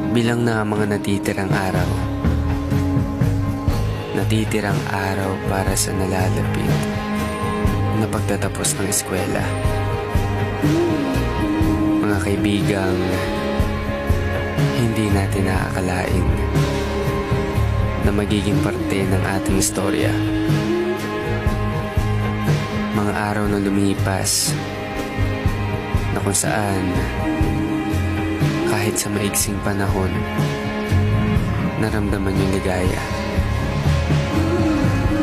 Bilang na ang mga natitirang araw para sa nalalapit na pagtatapos ng eskwela. Mga kaibigang hindi natin naakalain na magiging parte ng ating istorya. Mga araw na lumipas na kung saan kahit sa maiksing panahon naramdaman yung ligaya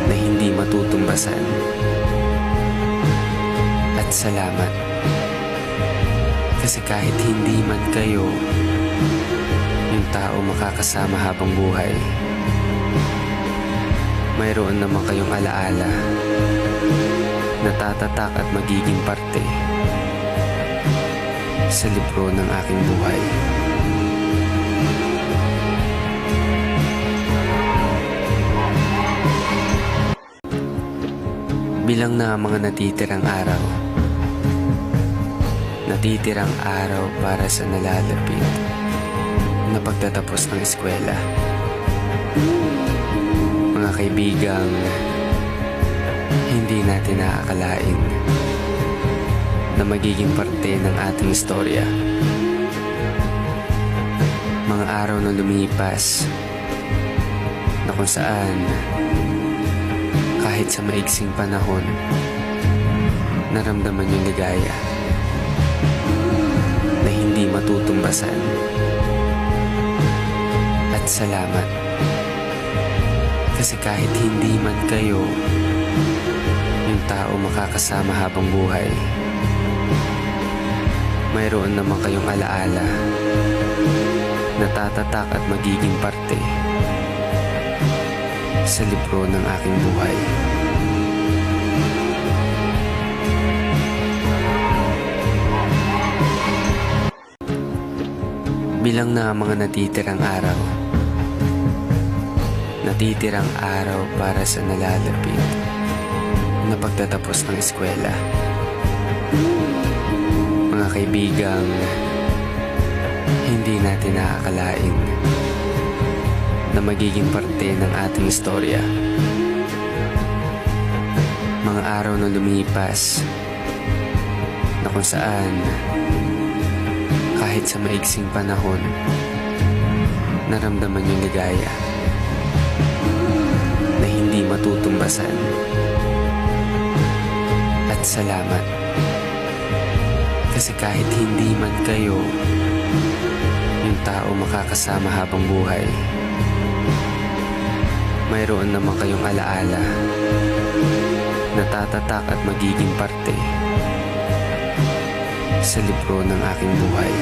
na hindi matutumbasan. At salamat kasi kahit hindi man kayo yung tao makakasama habang buhay, mayroon naman kayong alaala na tatatak at magiging parte sa libro ng aking buhay. Bilang na ang mga natitirang araw para sa nalalapit na pagtatapos ng eskwela. Mga kaibigang hindi natin naakalain na magiging parte ng ating istorya. Mga araw na lumipas na kung saan kahit sa maiksing panahon naramdaman yung ligaya na hindi matutumbasan. At salamat kasi kahit hindi man kayo yung tao makakasama habang buhay, mayroon naman kayong alaala na tatatak at magiging parte sa libro ng aking buhay. Bilang na ang mga natitirang araw para sa nalalapit na pagtatapos ng eskwela. Mga kaibigang hindi natin naakalain na magiging parte ng ating istorya. Mga araw na lumipas na kung saan kahit sa maiksing panahon naramdaman yung ligaya na hindi matutumbasan. At salamat kasi kahit hindi man kayo yung tao makakasama habang buhay, mayroon naman kayong alaala na tatatak at magiging parte sa libro ng aking buhay.